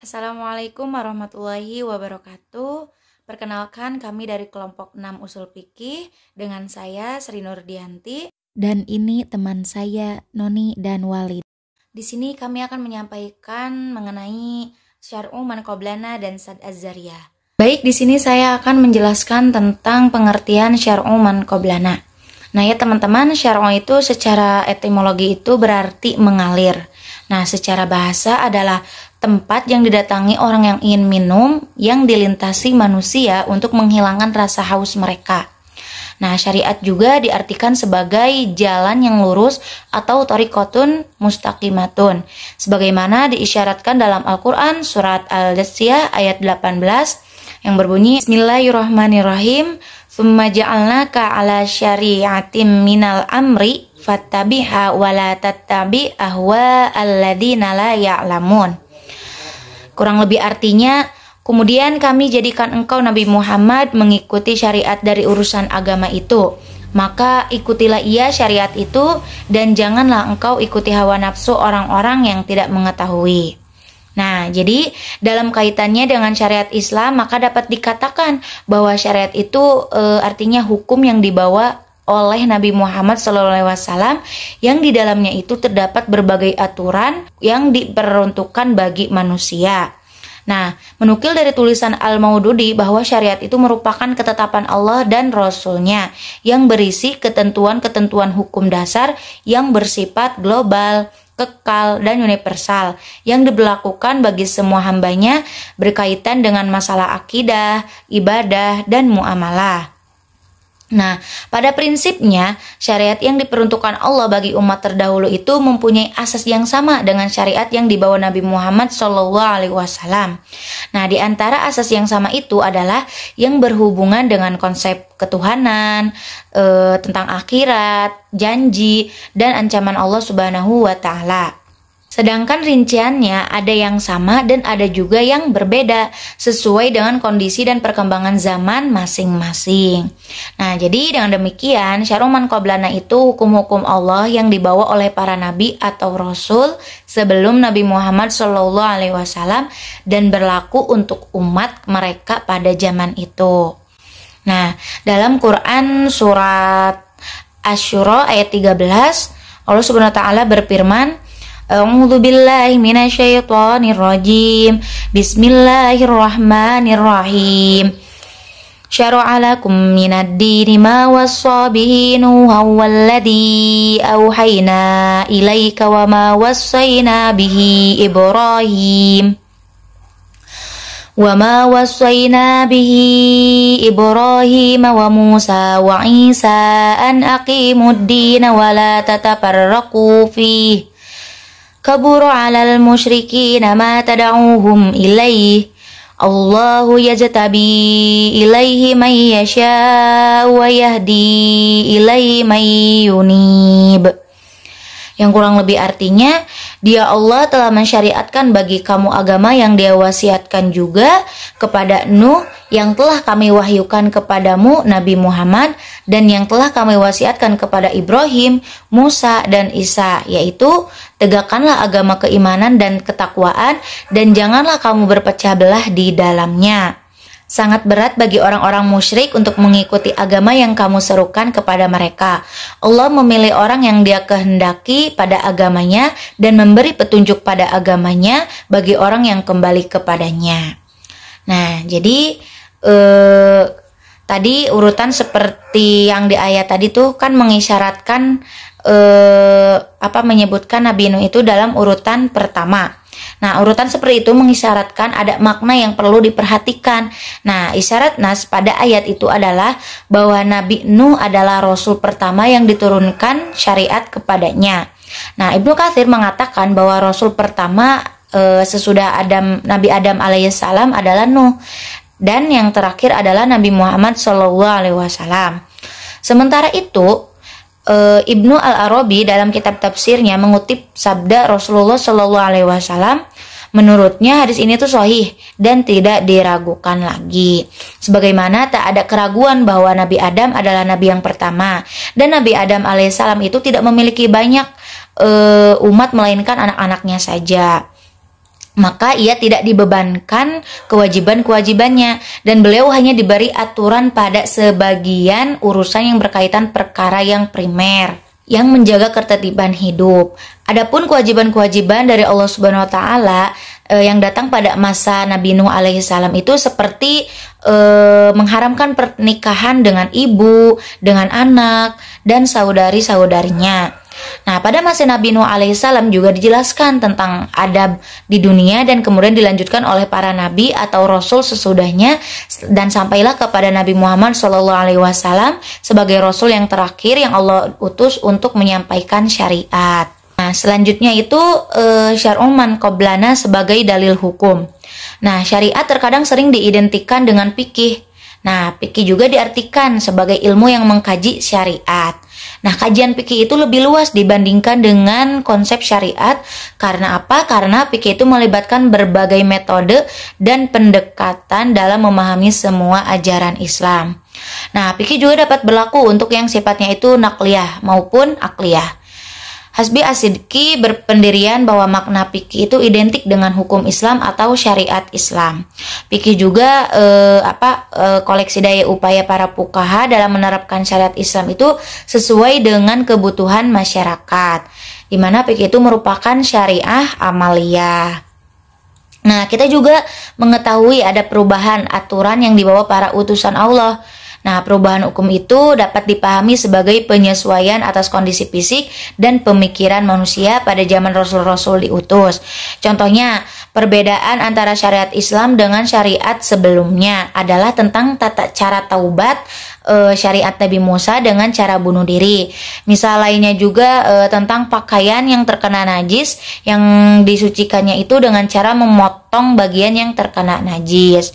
Assalamualaikum warahmatullahi wabarakatuh. Perkenalkan, kami dari kelompok 6 Usul Fikih dengan saya Sri Nurdianti. Dan ini teman saya Noni dan Walid. Di sini kami akan menyampaikan mengenai Syar'u man qablana dan Sad Az-Zariyah. Baik, di sini saya akan menjelaskan tentang pengertian Syar'u man qablana. Nah ya teman-teman, Syar'u itu secara etimologi itu berarti mengalir. Nah, secara bahasa adalah tempat yang didatangi orang yang ingin minum, yang dilintasi manusia untuk menghilangkan rasa haus mereka. Nah, syariat juga diartikan sebagai jalan yang lurus atau thariqatun mustaqimatun, sebagaimana diisyaratkan dalam Al-Quran surat Al-Jathiyah ayat 18 yang berbunyi Bismillahirrahmanirrahim, "Tsumma ja'alnaka 'ala syari'atin minal amri fattabi'ha wa la tattabi' ahwa alladzina la ya'lamun." Kurang lebih artinya, kemudian kami jadikan engkau Nabi Muhammad mengikuti syariat dari urusan agama itu. Maka ikutilah ia syariat itu dan janganlah engkau ikuti hawa nafsu orang-orang yang tidak mengetahui. Nah, jadi dalam kaitannya dengan syariat Islam, maka dapat dikatakan bahwa syariat itu artinya hukum yang dibawa oleh Nabi Muhammad SAW yang di dalamnya itu terdapat berbagai aturan yang diperuntukkan bagi manusia. Nah, menukil dari tulisan Al-Maududi bahwa syariat itu merupakan ketetapan Allah dan Rasul-Nya yang berisi ketentuan-ketentuan hukum dasar yang bersifat global, kekal, dan universal yang diberlakukan bagi semua hambanya berkaitan dengan masalah akidah, ibadah, dan muamalah. Nah, pada prinsipnya, syariat yang diperuntukkan Allah bagi umat terdahulu itu mempunyai asas yang sama dengan syariat yang dibawa Nabi Muhammad SAW. Nah, di antara asas yang sama itu adalah yang berhubungan dengan konsep ketuhanan, tentang akhirat, janji, dan ancaman Allah Subhanahu wa Ta'ala. Sedangkan rinciannya ada yang sama dan ada juga yang berbeda sesuai dengan kondisi dan perkembangan zaman masing-masing. Nah, jadi dengan demikian Syar'u man qablana itu hukum-hukum Allah yang dibawa oleh para nabi atau rasul sebelum Nabi Muhammad SAW dan berlaku untuk umat mereka pada zaman itu. Nah, dalam Quran surat Asy-Syura ayat 13, Allah Subhanahu wa Ta'ala berfirman, A'udzu billahi minasyaitonir rajim. Bismillahirrahmanirrahim. Syara'a lakum minad dini ma wassa bihi Nuhan walladzi auhayna ilaika wa ma wassayna bihi Ibrahim. وَمَا وَصَّيْنَا بِهِ إِبْرَاهِيمَ وَمُوسَى وَعِيسَى أَنْ أَقِيمُوا الدِّينَ وَلَا تَتَفَرَّقُوا فِيهِ كَبُرَ عَلَى الْمُشْرِكِينَ مَا تَدْعُوهُمْ إِلَيْهِ اللَّهُ يَجْتَبِي إِلَيْهِ مَن يَشَاءُ وَيَهْدِي إِلَيْهِ مَن يُنِيبُ. Yang kurang lebih artinya, Dia Allah telah mensyariatkan bagi kamu agama yang Dia wasiatkan juga kepada Nuh, yang telah kami wahyukan kepadamu Nabi Muhammad, dan yang telah kami wasiatkan kepada Ibrahim, Musa, dan Isa, yaitu tegakkanlah agama keimanan dan ketakwaan, dan janganlah kamu berpecah belah di dalamnya. Sangat berat bagi orang-orang musyrik untuk mengikuti agama yang kamu serukan kepada mereka. Allah memilih orang yang Dia kehendaki pada agamanya dan memberi petunjuk pada agamanya bagi orang yang kembali kepadanya. Nah, jadi tadi urutan seperti yang di ayat tadi tuh kan mengisyaratkan menyebutkan Nabi Nuh itu dalam urutan pertama. Nah, urutan seperti itu mengisyaratkan ada makna yang perlu diperhatikan. Nah, isyarat nas pada ayat itu adalah bahwa Nabi Nuh adalah Rasul pertama yang diturunkan syariat kepadanya. Nah, Ibnu Katsir mengatakan bahwa Rasul pertama sesudah Nabi Adam alaihissalam adalah Nuh. Dan yang terakhir adalah Nabi Muhammad SAW. Sementara itu, Ibnu Al-Arabi dalam kitab tafsirnya mengutip sabda Rasulullah SAW. Menurutnya hadis ini tuh sahih dan tidak diragukan lagi. Sebagaimana tak ada keraguan bahwa Nabi Adam adalah Nabi yang pertama. Dan Nabi Adam alaihissalam itu tidak memiliki banyak umat melainkan anak-anaknya saja. maka ia tidak dibebankan kewajiban-kewajibannya dan beliau hanya diberi aturan pada sebagian urusan yang berkaitan perkara yang primer yang menjaga ketertiban hidup. Adapun kewajiban-kewajiban dari Allah Subhanahu wa taala yang datang pada masa Nabi Nuh alaihi salam itu seperti mengharamkan pernikahan dengan ibu, dengan anak dan saudari-saudarinya. Nah, pada masa Nabi Nuh alaihissalam juga dijelaskan tentang adab di dunia dan kemudian dilanjutkan oleh para nabi atau rasul sesudahnya dan sampailah kepada Nabi Muhammad SAW sebagai rasul yang terakhir yang Allah utus untuk menyampaikan syariat. Nah, selanjutnya itu syar'u man qablana sebagai dalil hukum. Nah, syariat terkadang sering diidentikan dengan fikih. Nah, fikih juga diartikan sebagai ilmu yang mengkaji syariat. Nah, kajian fikih itu lebih luas dibandingkan dengan konsep syariat. Karena apa? Karena fikih itu melibatkan berbagai metode dan pendekatan dalam memahami semua ajaran Islam. Nah, fikih juga dapat berlaku untuk yang sifatnya itu nakliyah maupun akliyah. Hasbi As-Sidki berpendirian bahwa makna fikih itu identik dengan hukum Islam atau syariat Islam. Fikih juga koleksi daya upaya para fuqaha dalam menerapkan syariat Islam itu sesuai dengan kebutuhan masyarakat, di mana fikih itu merupakan syariah amaliyah. Nah, kita juga mengetahui ada perubahan aturan yang dibawa para utusan Allah. Nah, perubahan hukum itu dapat dipahami sebagai penyesuaian atas kondisi fisik dan pemikiran manusia pada zaman Rasul-Rasul diutus. Contohnya, perbedaan antara syariat Islam dengan syariat sebelumnya adalah tentang tata cara taubat, syariat Nabi Musa dengan cara bunuh diri. Misal lainnya juga tentang pakaian yang terkena najis yang disucikannya itu dengan cara memotong bagian yang terkena najis.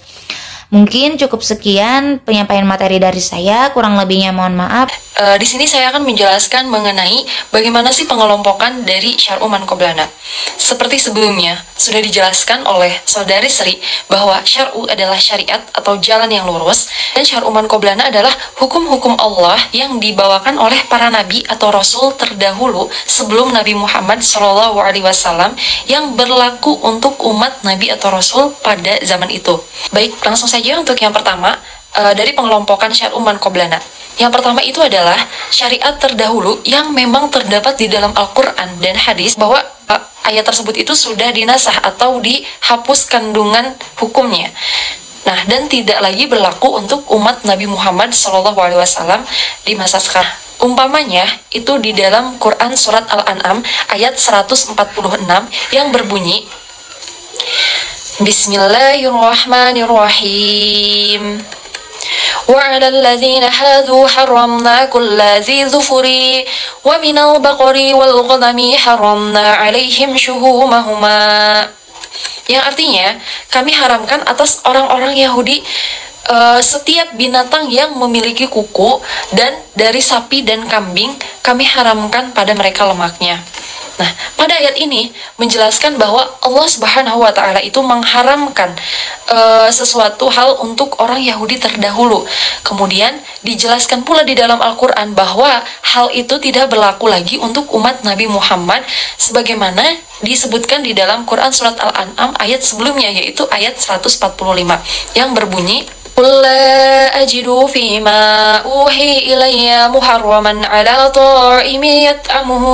Mungkin cukup sekian penyampaian materi dari saya, kurang lebihnya mohon maaf. Di sini saya akan menjelaskan mengenai bagaimana sih pengelompokan dari syar'u man qablana. Seperti sebelumnya sudah dijelaskan oleh Saudari Sri bahwa syar'u adalah syariat atau jalan yang lurus dan syar'u man qablana adalah hukum-hukum Allah yang dibawakan oleh para nabi atau rasul terdahulu sebelum Nabi Muhammad SAW yang berlaku untuk umat nabi atau rasul pada zaman itu. Baik, langsung saja untuk yang pertama dari pengelompokan syar'u man qablana. Yang pertama itu adalah syariat terdahulu yang memang terdapat di dalam Al-Quran dan hadis bahwa ayat tersebut itu sudah dinasah atau dihapus kandungan hukumnya. Nah, dan tidak lagi berlaku untuk umat Nabi Muhammad SAW di masa sekarang. Umpamanya itu di dalam Quran surat Al-An'am ayat 146 yang berbunyi Bismillahirrahmanirrahim. وعلى الذين هادوا حرمنا كل ذي ظفر ومن البقر والغنم حرمنا عليهم شهومهما. Yang artinya kami haramkan atas orang-orang Yahudi setiap binatang yang memiliki kuku, dan dari sapi dan kambing kami haramkan pada mereka lemaknya. Nah, pada ayat ini menjelaskan bahwa Allah Subhanahu wa taala itu mengharamkan sesuatu hal untuk orang Yahudi terdahulu. Kemudian dijelaskan pula di dalam Al-Qur'an bahwa hal itu tidak berlaku lagi untuk umat Nabi Muhammad sebagaimana disebutkan di dalam Quran surat Al-An'am ayat sebelumnya, yaitu ayat 145 yang berbunyi قُلْ لَا أَجِدُ فِي مَا أُوحِيَ إِلَيَّ مُحَرَّمًا عَلَى طَاعِمٍ يَطْعَمُهُ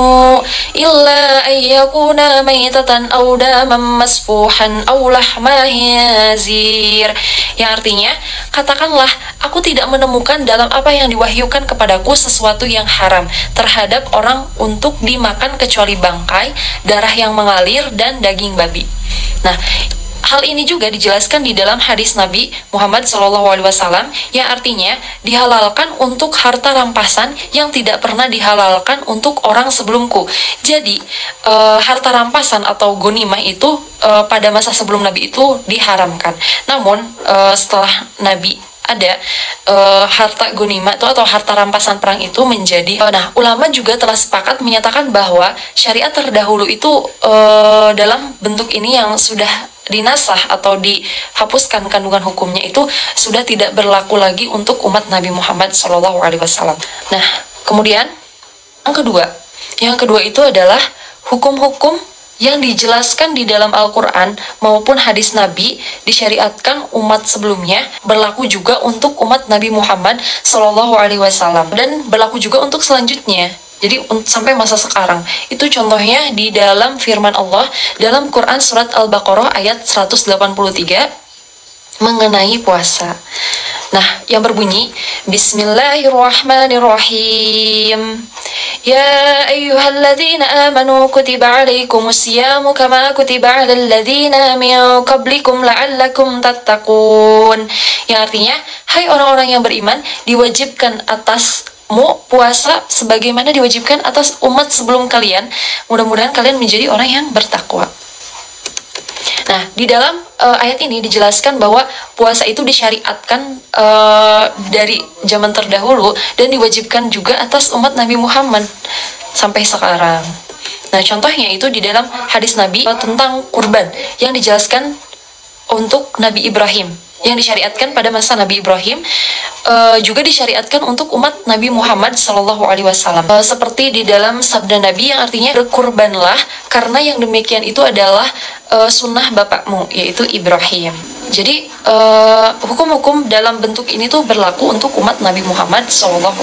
إِلَّا أَن يَكُونَ مَيْتَةً أَوْ دَمًا مَّسْفُوحًا أَوْ لَحْمَ خِنزِيرٍ. Yang artinya, katakanlah, aku tidak menemukan dalam apa yang diwahyukan kepadaku sesuatu yang haram terhadap orang untuk dimakan kecuali bangkai, darah yang mengalir, dan daging babi. Nah, hal ini juga dijelaskan di dalam hadis Nabi Muhammad SAW yang artinya dihalalkan untuk harta rampasan yang tidak pernah dihalalkan untuk orang sebelumku. Jadi harta rampasan atau ghanimah itu pada masa sebelum Nabi itu diharamkan. Namun setelah Nabi ada harta ghanimah itu atau harta rampasan perang itu menjadi ulama juga telah sepakat menyatakan bahwa syariat terdahulu itu dalam bentuk ini yang sudah dinasah atau dihapuskan kandungan hukumnya itu sudah tidak berlaku lagi untuk umat Nabi Muhammad SAW. Nah, kemudian yang kedua itu adalah hukum-hukum yang dijelaskan di dalam Al-Quran maupun hadis Nabi disyariatkan umat sebelumnya berlaku juga untuk umat Nabi Muhammad SAW dan berlaku juga untuk selanjutnya. Jadi sampai masa sekarang. Itu contohnya di dalam firman Allah dalam Quran surat Al-Baqarah ayat 183 mengenai puasa. Nah, yang berbunyi Bismillahirrahmanirrahim. Ya ayyuhalladzina amanu kutiba alaikumus siyamu kama kutiba alal ladzina min qablikum la'allakum tattaqun. Yang artinya, hai orang-orang yang beriman, diwajibkan atasmu puasa sebagaimana diwajibkan atas umat sebelum kalian. Mudah-mudahan kalian menjadi orang yang bertakwa. Nah, di dalam ayat ini dijelaskan bahwa puasa itu disyariatkan dari zaman terdahulu dan diwajibkan juga atas umat Nabi Muhammad sampai sekarang. Nah, contohnya itu di dalam hadis Nabi tentang kurban yang dijelaskan untuk Nabi Ibrahim, yang disyariatkan pada masa Nabi Ibrahim, juga disyariatkan untuk umat Nabi Muhammad SAW. Seperti di dalam sabda Nabi yang artinya berkurbanlah karena yang demikian itu adalah sunnah bapakmu, yaitu Ibrahim. Jadi hukum-hukum dalam bentuk ini tuh berlaku untuk umat Nabi Muhammad SAW.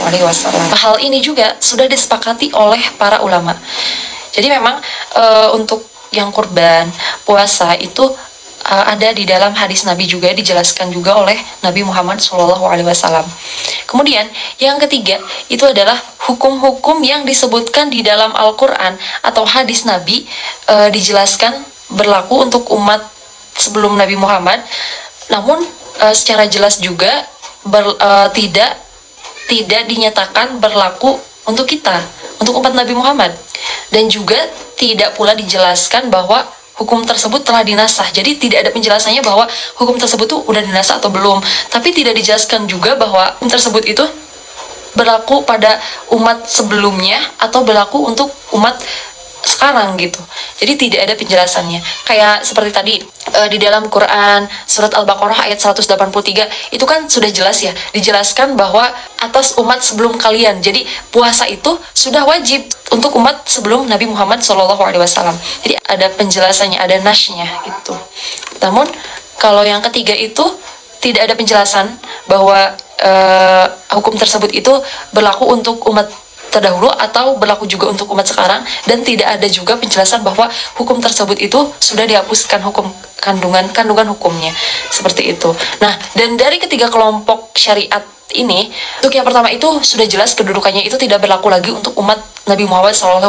Hal ini juga sudah disepakati oleh para ulama. Jadi memang untuk yang kurban, puasa itu ada di dalam hadis Nabi juga dijelaskan juga oleh Nabi Muhammad SAW. Kemudian yang ketiga itu adalah hukum-hukum yang disebutkan di dalam Al-Quran atau hadis Nabi dijelaskan berlaku untuk umat sebelum Nabi Muhammad, namun secara jelas juga tidak dinyatakan berlaku untuk kita, untuk umat Nabi Muhammad, dan juga tidak pula dijelaskan bahwa hukum tersebut telah dinasah. Jadi tidak ada penjelasannya bahwa hukum tersebut tuh udah dinasah atau belum. Tapi tidak dijelaskan juga bahwa hukum tersebut itu berlaku pada umat sebelumnya atau berlaku untuk umat sekarang gitu. Jadi tidak ada penjelasannya. Kayak seperti tadi di dalam Quran surat Al-Baqarah ayat 183 itu kan sudah jelas ya, dijelaskan bahwa atas umat sebelum kalian. Jadi puasa itu sudah wajib untuk umat sebelum Nabi Muhammad SAW. Jadi ada penjelasannya, ada nasnya gitu. Namun kalau yang ketiga itu tidak ada penjelasan bahwa hukum tersebut itu berlaku untuk umat terdahulu atau berlaku juga untuk umat sekarang, dan tidak ada juga penjelasan bahwa hukum tersebut itu sudah dihapuskan hukum kandungan hukumnya, seperti itu. Nah, dan dari ketiga kelompok syariat ini, untuk yang pertama itu sudah jelas kedudukannya itu tidak berlaku lagi untuk umat Nabi Muhammad SAW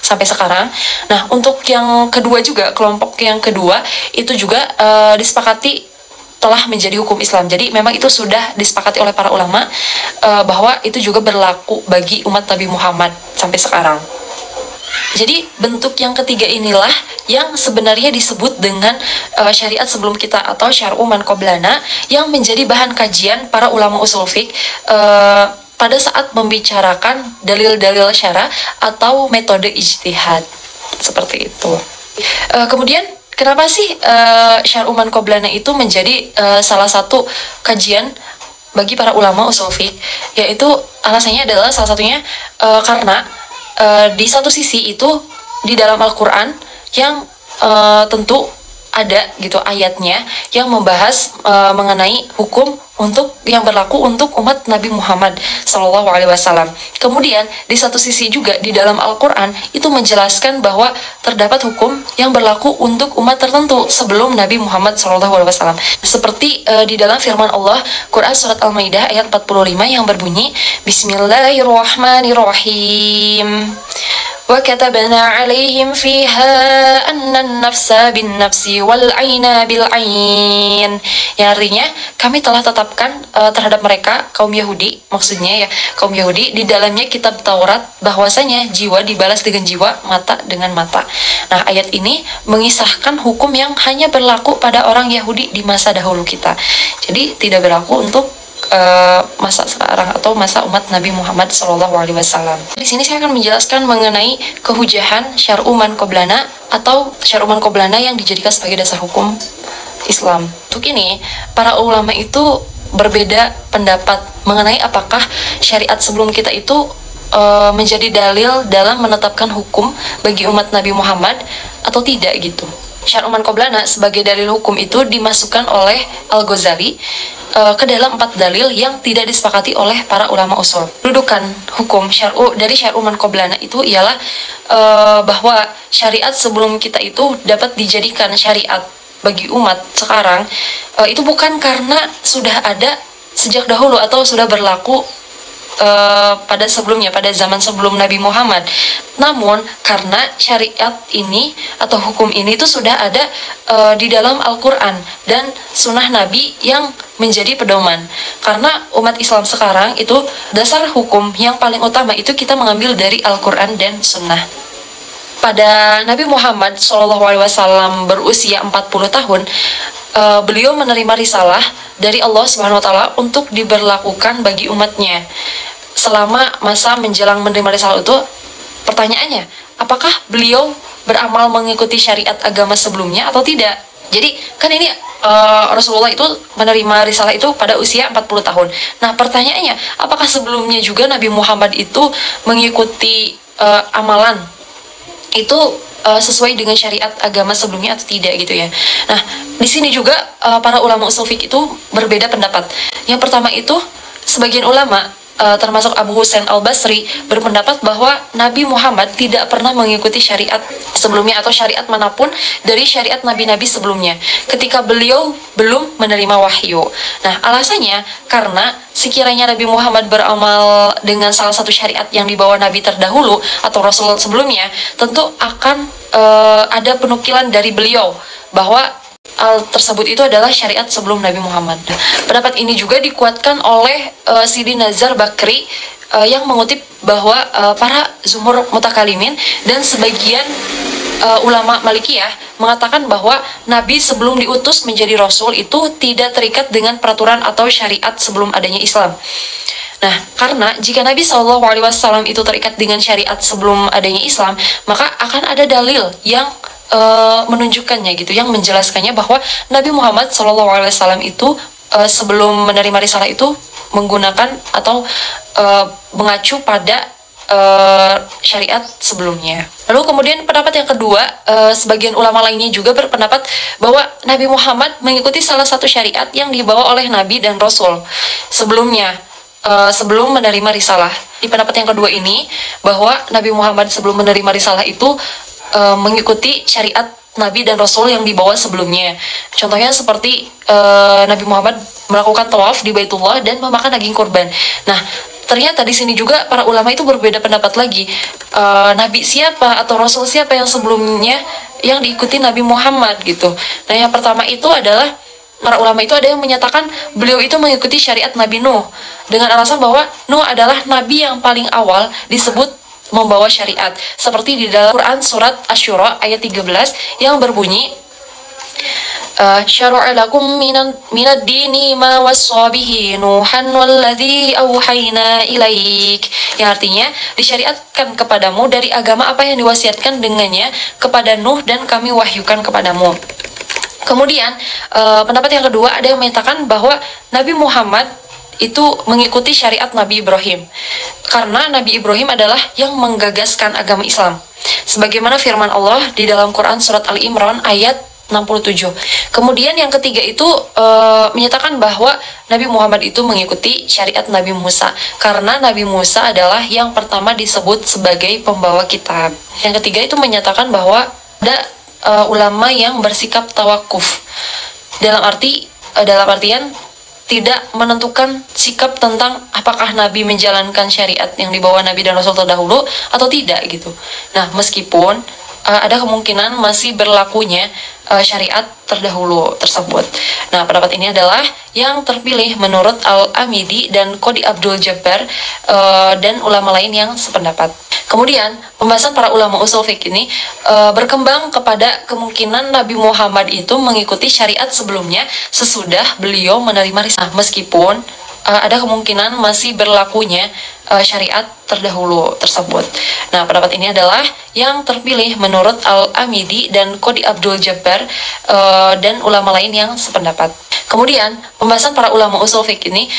sampai sekarang. Nah, untuk yang kedua juga, kelompok yang kedua itu juga disepakati telah menjadi hukum Islam. Jadi memang itu sudah disepakati oleh para ulama bahwa itu juga berlaku bagi umat Nabi Muhammad sampai sekarang. Jadi bentuk yang ketiga inilah yang sebenarnya disebut dengan syariat sebelum kita atau syar'u man qablana, yang menjadi bahan kajian para ulama usul fiqh pada saat membicarakan dalil-dalil syara atau metode ijtihad seperti itu. Kemudian kenapa sih syar'u man qablana itu menjadi salah satu kajian bagi para ulama usul fiqh? Yaitu alasannya adalah salah satunya karena di satu sisi itu di dalam Al-Quran yang tentu ada gitu ayatnya yang membahas mengenai hukum untuk yang berlaku untuk umat Nabi Muhammad SAW. Kemudian di satu sisi juga di dalam Al-Quran itu menjelaskan bahwa terdapat hukum yang berlaku untuk umat tertentu sebelum Nabi Muhammad SAW. Seperti di dalam firman Allah Quran surat Al-Maidah ayat 45 yang berbunyi Bismillahirrahmanirrahim. وَكَتَبْنَا عَلَيْهِمْ فِيهَا أَنَّ النَّفْسَ بِالنَّفْسِ وَالْعَيْنَ بِالْعَيْنِ. Yang artinya kami telah tetapkan terhadap mereka, kaum Yahudi maksudnya ya, kaum Yahudi, di dalamnya kitab Taurat bahwasanya jiwa dibalas dengan jiwa, mata dengan mata. Nah, ayat ini mengisahkan hukum yang hanya berlaku pada orang Yahudi di masa dahulu kita. Jadi tidak berlaku untuk masa sekarang atau masa umat Nabi Muhammad SAW. Di sini saya akan menjelaskan mengenai kehujahan syar'u man qablana atau syar'u man qablana yang dijadikan sebagai dasar hukum Islam. Untuk ini, para ulama itu berbeda pendapat mengenai apakah syariat sebelum kita itu menjadi dalil dalam menetapkan hukum bagi umat Nabi Muhammad atau tidak gitu. Syar'u man qablana sebagai dalil hukum itu dimasukkan oleh Al-Ghazali ke dalam 4 dalil yang tidak disepakati oleh para ulama usul. Dudukan hukum syar'u dari syar'u man qablana itu ialah bahwa syariat sebelum kita itu dapat dijadikan syariat bagi umat sekarang itu bukan karena sudah ada sejak dahulu atau sudah berlaku pada sebelumnya, pada zaman sebelum Nabi Muhammad. Namun karena syariat ini atau hukum ini itu sudah ada di dalam Al-Quran dan sunnah Nabi yang menjadi pedoman. Karena umat Islam sekarang itu dasar hukum yang paling utama itu kita mengambil dari Al-Quran dan sunnah. Pada Nabi Muhammad SAW berusia 40 tahun, beliau menerima risalah dari Allah Subhanahu wa taala untuk diberlakukan bagi umatnya. Selama masa menjelang menerima risalah itu, pertanyaannya, apakah beliau beramal mengikuti syariat agama sebelumnya atau tidak? Jadi kan ini Rasulullah itu menerima risalah itu pada usia 40 tahun. Nah, pertanyaannya, apakah sebelumnya juga Nabi Muhammad itu mengikuti amalan itu sesuai dengan syariat agama sebelumnya atau tidak gitu ya. Nah, di sini juga para ulama usul fiqh itu berbeda pendapat. Yang pertama itu sebagian ulama termasuk Abu Husain Al-Basri berpendapat bahwa Nabi Muhammad tidak pernah mengikuti syariat sebelumnya atau syariat manapun dari syariat nabi-nabi sebelumnya ketika beliau belum menerima wahyu. Nah, alasannya karena sekiranya Nabi Muhammad beramal dengan salah satu syariat yang dibawa nabi terdahulu atau rasul sebelumnya, tentu akan ada penukilan dari beliau bahwa tersebut itu adalah syariat sebelum Nabi Muhammad. Pendapat ini juga dikuatkan oleh Sidi Nazar Bakri yang mengutip bahwa para zumhur mutakalimin dan sebagian ulama Malikiyah mengatakan bahwa Nabi sebelum diutus menjadi Rasul itu tidak terikat dengan peraturan atau syariat sebelum adanya Islam. Nah, karena jika Nabi SAW itu terikat dengan syariat sebelum adanya Islam, maka akan ada dalil yang menunjukkannya gitu, yang menjelaskannya bahwa Nabi Muhammad SAW itu sebelum menerima risalah itu menggunakan atau mengacu pada syariat sebelumnya. Lalu kemudian pendapat yang kedua, sebagian ulama lainnya juga berpendapat bahwa Nabi Muhammad mengikuti salah satu syariat yang dibawa oleh Nabi dan Rasul sebelumnya, sebelum menerima risalah. Di pendapat yang kedua ini, bahwa Nabi Muhammad sebelum menerima risalah itu mengikuti syariat Nabi dan Rasul yang dibawa sebelumnya. Contohnya seperti Nabi Muhammad melakukan tawaf di Baitullah dan memakan daging kurban. Nah, ternyata di sini juga para ulama itu berbeda pendapat lagi. Nabi siapa atau Rasul siapa yang sebelumnya yang diikuti Nabi Muhammad gitu. Nah, yang pertama itu adalah para ulama itu ada yang menyatakan beliau itu mengikuti syariat Nabi Nuh dengan alasan bahwa Nuh adalah Nabi yang paling awal disebut membawa syariat, seperti di dalam Quran surat Asy-Syura ayat 13 yang berbunyi syara'a lakum minad dini ma wassa bihi nuhan walladzi auhayna ilaik, yang artinya disyariatkan kepadamu dari agama apa yang diwasiatkan dengannya kepada Nuh dan kami wahyukan kepadamu. Kemudian pendapat yang kedua ada yang menyatakan bahwa Nabi Muhammad itu mengikuti syariat Nabi Ibrahim, karena Nabi Ibrahim adalah yang menggagaskan agama Islam, sebagaimana firman Allah di dalam Quran surat Ali Imran ayat 67. Kemudian yang ketiga itu menyatakan bahwa Nabi Muhammad itu mengikuti syariat Nabi Musa, karena Nabi Musa adalah yang pertama disebut sebagai pembawa kitab. Yang ketiga itu menyatakan bahwa ada ulama yang bersikap tawakuf, dalam artian tidak menentukan sikap tentang apakah Nabi menjalankan syariat yang dibawa Nabi dan Rasul terdahulu atau tidak gitu. Nah, meskipun ada kemungkinan masih berlakunya syariat terdahulu tersebut. Nah, pendapat ini adalah yang terpilih menurut Al-Amidi dan Qadi Abdul Jabbar dan ulama lain yang sependapat. Kemudian, pembahasan para ulama usul fiqh ini berkembang kepada kemungkinan Nabi Muhammad itu mengikuti syariat sebelumnya sesudah beliau menerima risalah, meskipun ada kemungkinan masih berlakunya syariat terdahulu tersebut. Nah, pendapat ini adalah yang terpilih menurut Al-Amidi dan Qadi Abdul Jabbar dan ulama lain yang sependapat. Kemudian, pembahasan para ulama usul fiqh ini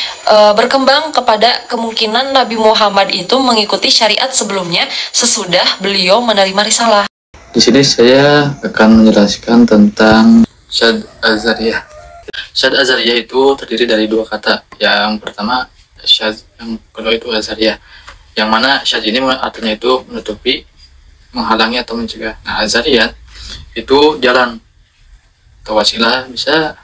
berkembang kepada kemungkinan Nabi Muhammad itu mengikuti syariat sebelumnya sesudah beliau menerima risalah. Di sini saya akan menjelaskan tentang Syad Azariyah. Syad Azariyah itu terdiri dari dua kata. Yang pertama Syad, yang kedua itu Azariyah. Yang mana Syad ini artinya itu menutupi, menghalangi atau mencegah. Nah, Azariyah itu jalan atau wasilah bisa,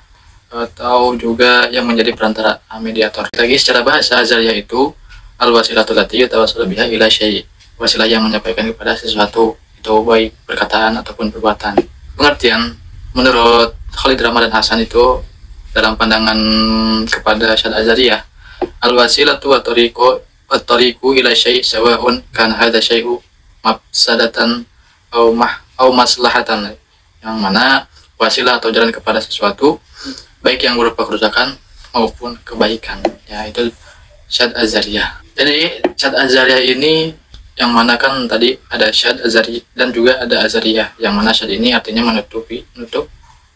atau juga yang menjadi perantara, mediator. Lagi secara bahasa, Azariyah itu al-wasilatul lati yatawassalu biha ila syai', wasilah yang menyampaikan kepada sesuatu, itu baik perkataan ataupun perbuatan. Pengertian menurut Khalid Ramadan Hasan itu dalam pandangan kepada Syad Azariyah, al-wasilatu wa tariqu ila syai' sawa'un kan hadza syai'u mafsadatan au maslahatan, yang mana wasilah atau jalan kepada sesuatu baik yang berupa kerusakan maupun kebaikan, ya itu Syad Azariyah. Jadi Syad Azariyah ini yang mana kan tadi ada Syad Azari dan juga ada Azariyah, yang mana Syad ini artinya menutup,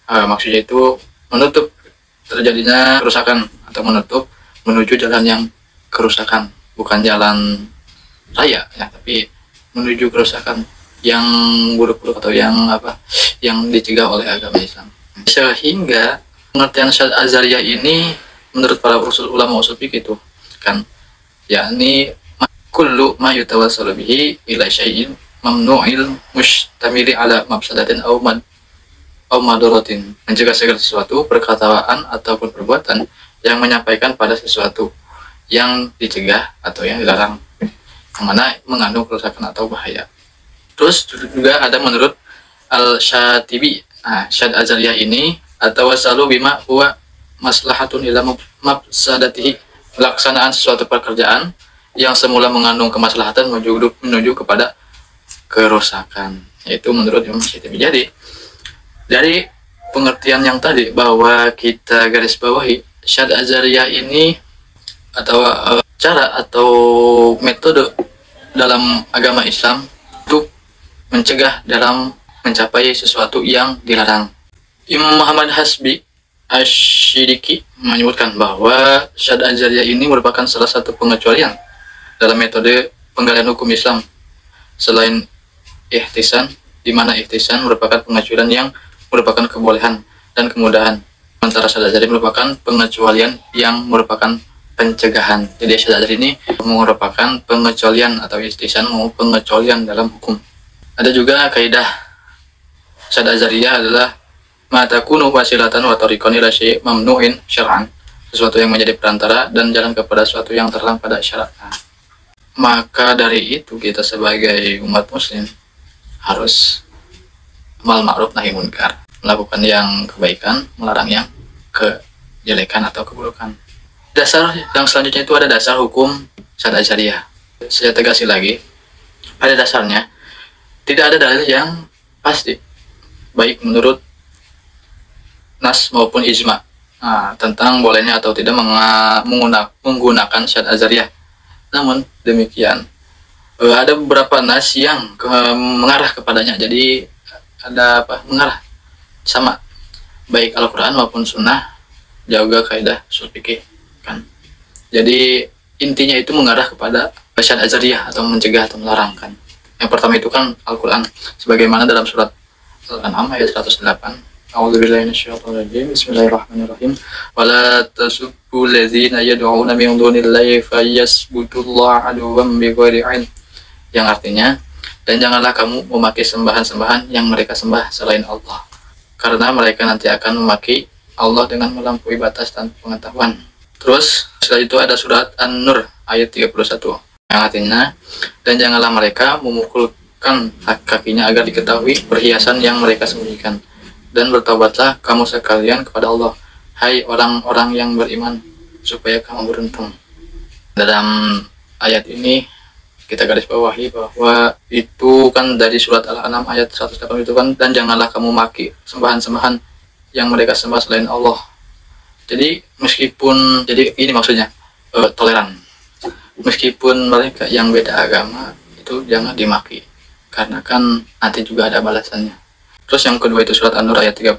maksudnya itu menutup terjadinya kerusakan atau menutup menuju jalan yang kerusakan, bukan jalan raya ya, tapi menuju kerusakan yang buruk-buruk atau yang dicegah oleh agama Islam. Sehingga pengertian Syad Azariyah ini menurut para ulama usul fiqh itu kan, yakni kullu ma yutawassalu bihi ila syai'in mamnu'il mustamili ala mafsadatin aw madaratin, mencegah segala sesuatu, perkataan ataupun perbuatan yang menyampaikan pada sesuatu yang dicegah atau yang dilarang, yang mana mengandung kerusakan atau bahaya. Terus juga ada menurut Al-Syatibi, Syad Azariyah ini atau wasalu bima huwa maslahatun ila mafsadatihi, pelaksanaan suatu pekerjaan yang semula mengandung kemaslahatan menuju kepada kerusakan, yaitu menurut Imam Syatibi. Jadi dari pengertian yang tadi bahwa kita garis bawahi, Syad Azariyah ini atau cara atau metode dalam agama Islam untuk mencegah dalam mencapai sesuatu yang dilarang. Imam Muhammad Hasbi Ash-Shidiki menyebutkan bahwa Syad Azariyah ini merupakan salah satu pengecualian dalam metode penggalian hukum Islam selain ihtisan, di mana ihtisan merupakan pengecualian yang merupakan kebolehan dan kemudahan, sementara Syad Azariyah merupakan pengecualian yang merupakan pencegahan. Jadi Syad Azariyah ini merupakan pengecualian atau ihtisan pengecualian dalam hukum. Ada juga kaidah Syad Azariyah adalah ma takunu wasilatan wa tariqan ila syai' mamnu'in syar'an, sesuatu yang menjadi perantara dan jalan kepada sesuatu yang terlarang pada syarak. Maka dari itu kita sebagai umat muslim harus amal ma'ruf nahi munkar, melakukan yang kebaikan, melarang yang kejelekan atau keburukan. Dasar yang selanjutnya itu ada dasar hukum Syad Azariyah. Saya tegasi lagi, pada dasarnya tidak ada dalil yang pasti, baik menurut nas maupun ijma, tentang bolehnya atau tidak menggunakan Syad Azariyah. Namun demikian, ada beberapa nas yang mengarah kepadanya. Jadi ada mengarah sama, baik Al-Quran maupun Sunnah, juga kaidah usul fikih kan. Jadi intinya itu mengarah kepada Syad Azariyah atau mencegah atau melarang kan. Yang pertama itu kan Al-Quran, sebagaimana dalam surat Al-An'am ayat 108. A'udzubillahi minasyaitonir rajim. Bismillahirrahmanirrahim. Wala tasubbu ladzina yad'una min dunillahi fayasbutullaha aduwwan bighairi 'ilm. Yang artinya, dan janganlah kamu memakai sembahan-sembahan yang mereka sembah selain Allah, karena mereka nanti akan memaki Allah dengan melampaui batas tanpa pengetahuan. Terus setelah itu ada surat An-Nur ayat 31 yang artinya, dan janganlah mereka memukulkan kakinya agar diketahui perhiasan yang mereka sembunyikan, dan bertobatlah kamu sekalian kepada Allah, hai orang-orang yang beriman, supaya kamu beruntung. Dalam ayat ini kita garis bawahi bahwa itu kan dari surat Al-An'am ayat 108 itu kan, dan janganlah kamu maki sembahan-sembahan yang mereka sembah selain Allah. Jadi meskipun, jadi ini maksudnya toleran, meskipun mereka yang beda agama itu jangan dimaki, karena kan nanti juga ada balasannya. Terus yang kedua itu surat An-Nur ayat 31,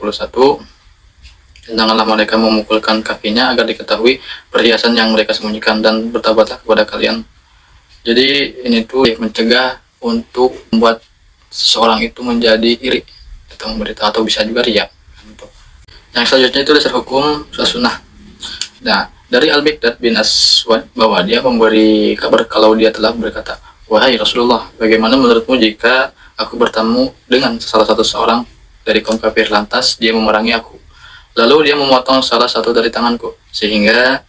Janganlah mereka memukulkan kakinya agar diketahui perhiasan yang mereka sembunyikan, dan bertobatlah kepada kalian. Jadi ini tuh mencegah untuk membuat seseorang itu menjadi iri atau memberitahu, atau bisa juga riya. Yang selanjutnya itu dasar hukum sunnah. Nah, dari Al-Miqdad bin Aswad bahwa dia memberi kabar kalau dia telah berkata, "Wahai Rasulullah, bagaimana menurutmu jika aku bertemu dengan salah satu seorang dari kaum kafir, lantas dia memerangi aku, lalu dia memotong salah satu dari tanganku sehingga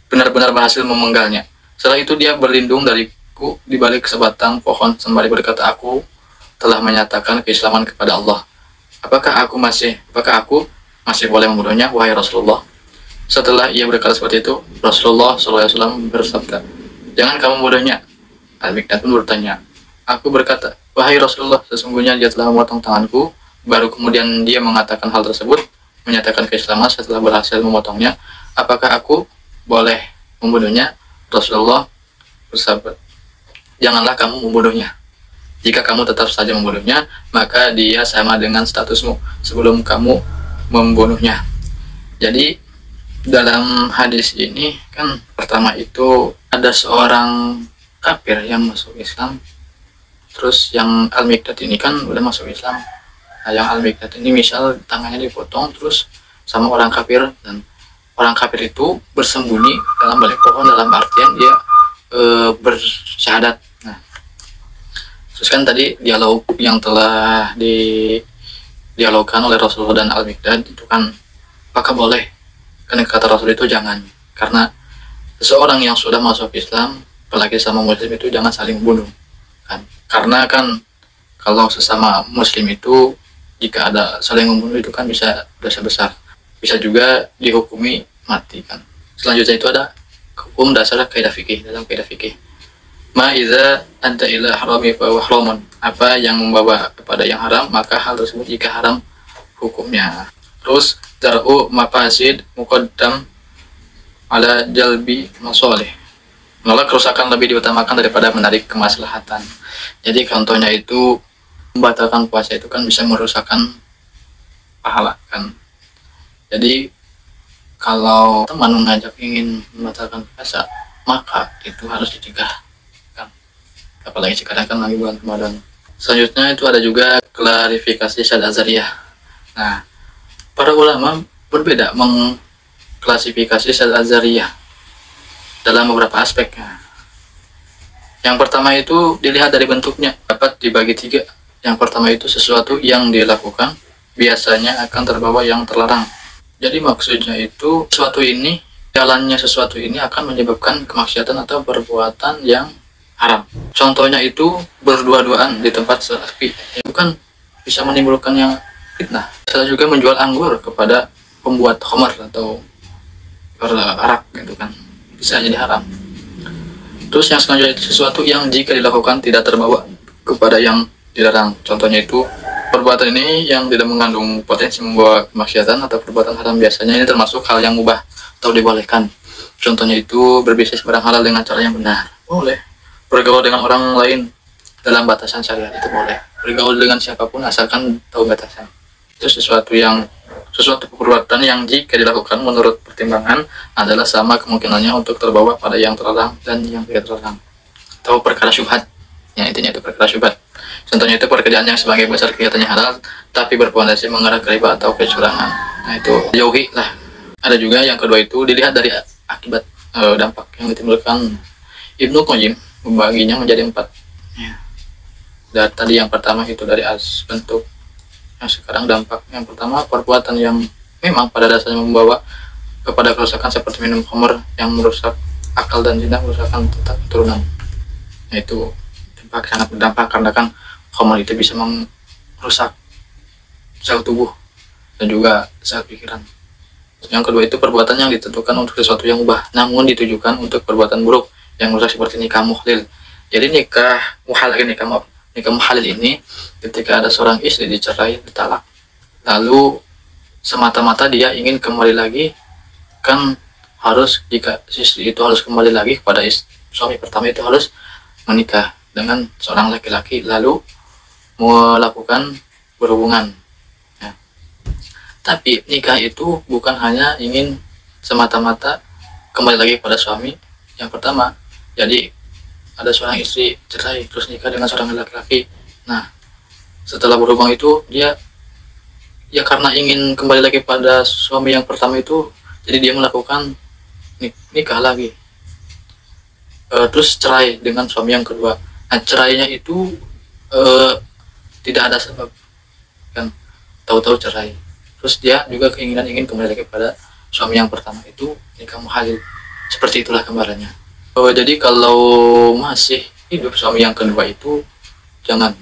benar-benar berhasil memenggalnya. Setelah itu dia berlindung dariku di balik sebatang pohon sembari berkata, aku telah menyatakan keislaman kepada Allah. Apakah aku masih boleh membunuhnya, wahai Rasulullah?" Setelah ia berkata seperti itu, Rasulullah SAW bersabda, "Jangan kamu membunuhnya." Al-Miqdad pun bertanya, aku berkata, "Wahai Rasulullah, sesungguhnya dia telah memotong tanganku." Baru kemudian dia mengatakan hal tersebut, menyatakan keislaman setelah berhasil memotongnya. Apakah aku boleh membunuhnya? Rasulullah bersabda, "Janganlah kamu membunuhnya. Jika kamu tetap saja membunuhnya, maka dia sama dengan statusmu sebelum kamu membunuhnya." Jadi dalam hadis ini kan pertama itu ada seorang kafir yang masuk Islam, terus yang Al-Miqdad ini kan udah masuk Islam. Nah, yang Al-Miqdad ini misal tangannya dipotong terus sama orang kafir, dan orang kafir itu bersembunyi dalam balik pohon, dalam artian dia bersyahadat. Nah, terus kan tadi dialog yang telah dialogkan oleh Rasulullah dan Al-Miqdad itu kan apakah boleh? Karena kata Rasul itu jangan, karena seseorang yang sudah masuk Islam apalagi sama muslim itu jangan saling bunuh kan, karena kan kalau sesama muslim itu jika ada saling membunuh itu kan bisa dosa besar, bisa juga dihukumi mati kan. Selanjutnya itu ada hukum dasar kaidah fikih. Dalam kaidah fikih, ma iza anta ila harami fa huwa haramun, apa yang membawa kepada yang haram maka hal tersebut jika haram hukumnya. Terus dar'u mafasid muqaddam ala jalbi masolih, menolak kerusakan lebih diutamakan daripada menarik kemaslahatan. Jadi contohnya itu membatalkan puasa itu kan bisa merusakkan pahala kan. Jadi kalau teman mengajak ingin membatalkan puasa, maka itu harus dicegah kan, apalagi sekarang kan lagi bulan Ramadan. Selanjutnya itu ada juga klarifikasi syad azariyah. Nah, para ulama berbeda mengklasifikasi syad azariyah dalam beberapa aspek. Yang pertama itu dilihat dari bentuknya, dapat dibagi tiga. Yang pertama itu sesuatu yang dilakukan biasanya akan terbawa yang terlarang. Jadi maksudnya itu jalannya sesuatu ini akan menyebabkan kemaksiatan atau perbuatan yang haram. Contohnya itu berdua-duaan di tempat sepi, itu kan bisa menimbulkan yang fitnah. Bisa juga menjual anggur kepada pembuat khamar atau arak gitu kan, bisa jadi haram. Terus yang selanjutnya itu sesuatu yang jika dilakukan tidak terbawa kepada yang dilarang. Contohnya itu perbuatan ini yang tidak mengandung potensi membawa kemaksiatan atau perbuatan haram, biasanya ini termasuk hal yang mubah atau dibolehkan. Contohnya itu berbisnis barang halal dengan cara yang benar, boleh. Bergaul dengan orang lain dalam batasan syariat itu boleh. Bergaul dengan siapapun asalkan tahu batasan. Itu sesuatu perbuatan yang jika dilakukan menurut pertimbangan adalah sama kemungkinannya untuk terbawa pada yang terlarang dan yang tidak terlarang, atau perkara syubhat. Yang intinya itu perkara syubhat. Contohnya itu pekerjaan yang sebagai besar kelihatannya halal tapi berpotensi mengarah ke riba atau kecurangan. Nah, itu jauhi lah. Ada juga yang kedua itu dilihat dari akibat dampak yang ditimbulkan. Ibnu Qayyim membaginya menjadi 4 ya. Dan tadi yang pertama itu dari bentuk, yang sekarang dampak. Yang pertama perbuatan yang memang pada dasarnya membawa kepada kerusakan seperti minum khamr yang merusak akal dan zina merusakkan tentang keturunan. Yaitu dampak sangat berdampak karena kan khamr itu bisa merusak sel tubuh dan juga sel pikiran. Yang kedua itu perbuatan yang ditentukan untuk sesuatu yang mubah namun ditujukan untuk perbuatan buruk yang merusak seperti nikah muhlil. Jadi nikah muhalil ini ketika ada seorang istri dicerai, ditalak, lalu semata-mata dia ingin kembali lagi, kan harus jika istri itu harus kembali lagi kepada suami pertama itu harus menikah dengan seorang laki-laki lalu melakukan berhubungan ya. Tapi nikah itu bukan hanya ingin semata-mata kembali lagi pada suami yang pertama. Jadi ada seorang istri cerai terus nikah dengan seorang laki-laki. Nah, setelah berhubung itu dia ya karena ingin kembali lagi pada suami yang pertama itu, jadi dia melakukan nikah lagi. Terus cerai dengan suami yang kedua. Nah, cerainya itu tidak ada sebab, kan, tahu-tahu cerai. Terus dia juga keinginan ingin kembali lagi pada suami yang pertama, itu nikah muhalil. Seperti itulah gambarannya. Jadi kalau masih hidup suami yang kedua itu jangan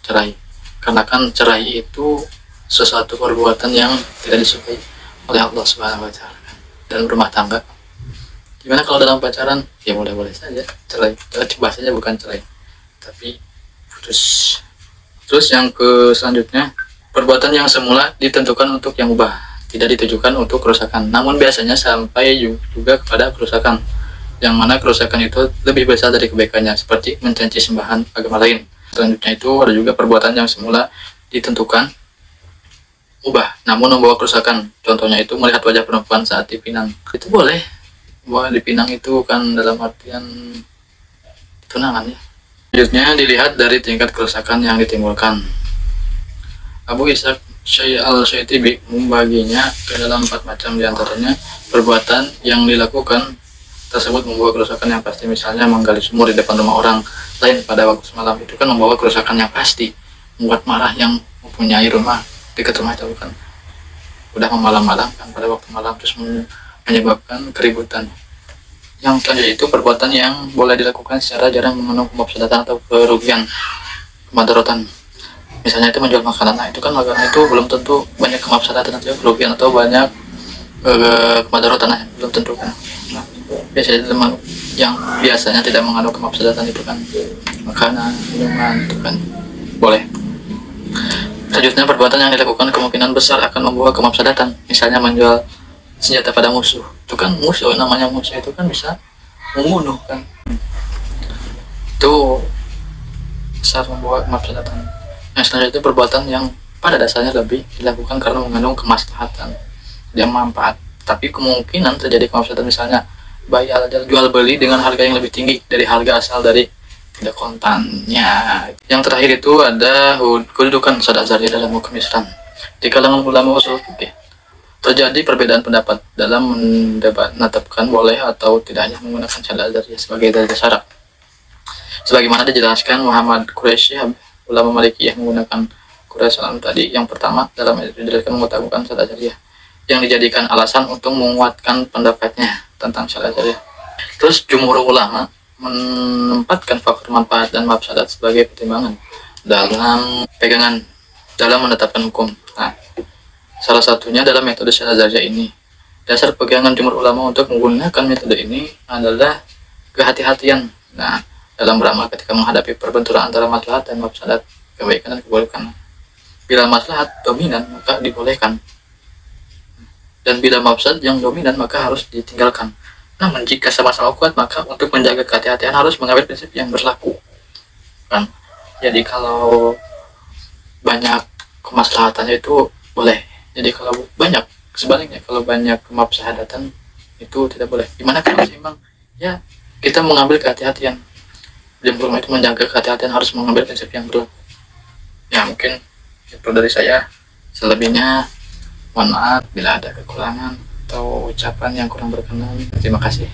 cerai, karena kan cerai itu sesuatu perbuatan yang tidak disukai oleh Allah Subhanahu wa Ta'ala. Dan berumah tangga, gimana kalau dalam pacaran ya boleh-boleh saja cerai, bahasanya bukan cerai tapi putus. Terus yang selanjutnya, perbuatan yang semula ditentukan untuk yang mubah, tidak ditujukan untuk kerusakan, namun biasanya sampai juga kepada kerusakan, yang mana kerusakan itu lebih besar dari kebaikannya, seperti mencaci sembahan agama lain. Selanjutnya itu ada juga perbuatan yang semula ditentukan mubah, namun membawa kerusakan. Contohnya itu melihat wajah perempuan saat dipinang. Itu boleh, bahwa dipinang itu kan dalam artian tunangan ya. Selanjutnya dilihat dari tingkat kerusakan yang ditimbulkan. Abu Ishaq al-Syaitibi membaginya ke dalam 4 macam, diantaranya perbuatan yang dilakukan tersebut membawa kerusakan yang pasti, misalnya menggali sumur di depan rumah orang lain pada waktu malam, itu kan membawa kerusakan yang pasti, membuat marah yang mempunyai rumah dekat rumah itu, kan udah memalam-malamkan pada waktu malam, terus menyebabkan keributan. Yang selanjutnya itu perbuatan yang boleh dilakukan secara jarang mengandung kemafsadatan atau kerugian, kemadaratan. Misalnya itu menjual makanan, nah itu kan makanan itu belum tentu banyak kemafsadatan atau kerugian atau banyak kemadaratan, nah, belum tentu kan. Nah, biasanya tidak mengandung kemafsadatan itu kan makanan, minuman, itu kan boleh. Selanjutnya perbuatan yang dilakukan kemungkinan besar akan membawa kemafsadatan, misalnya menjual senjata pada musuh. Itu kan musuh, namanya musuh itu kan bisa membunuh kan. Itu besar membawa kemafsadatan. Yang selanjutnya perbuatan yang pada dasarnya lebih dilakukan karena mengandung kemaslahatan dan manfaat, tapi kemungkinan terjadi kemafsadatan, misalnya jual beli dengan harga yang lebih tinggi dari harga asal dari tidak kontannya. Yang terakhir itu ada kedudukan Syad Azhari dalam hukum Islam. Di kalangan ulama usul fikih terjadi perbedaan pendapat dalam menetapkan boleh atau tidaknya menggunakan Syad Azhari sebagai dalil syarak. Sebagaimana dijelaskan Muhammad Quraisy, ulama Malikiyah menggunakan Quraisy salam tadi. Yang pertama, dalam dijelaskan mengutamakan Syad Azhari yang dijadikan alasan untuk menguatkan pendapatnya tentang Syad Azhari. Terus jumhur ulama menempatkan faktor manfaat dan mafsadat sebagai pertimbangan dalam pegangan dalam menetapkan hukum. Nah, salah satunya dalam metode Syad Azhari ini. Dasar pegangan jumhur ulama untuk menggunakan metode ini adalah kehati-hatian. Nah, dalam beramal ketika menghadapi perbenturan antara maslahat dan mafsadat, kebaikan dan keburukan. Bila maslahat dominan maka dibolehkan, dan bila mafsadat yang dominan maka harus ditinggalkan. Namun jika sama-sama kuat, maka untuk menjaga kehati-hatian harus mengambil prinsip yang berlaku, kan. Jadi kalau banyak kemaslahatannya itu boleh. Jadi kalau banyak, sebaliknya kalau banyak kemafsadatan itu tidak boleh. Gimana kalau seimbang? Ya, kita mengambil kehati-hatian. Jumhur itu menjaga kehati-hatian, harus mengambil prinsip yang berlaku. Ya mungkin itu dari saya. Selebihnya mohon maaf bila ada kekurangan atau ucapan yang kurang berkenan. Terima kasih.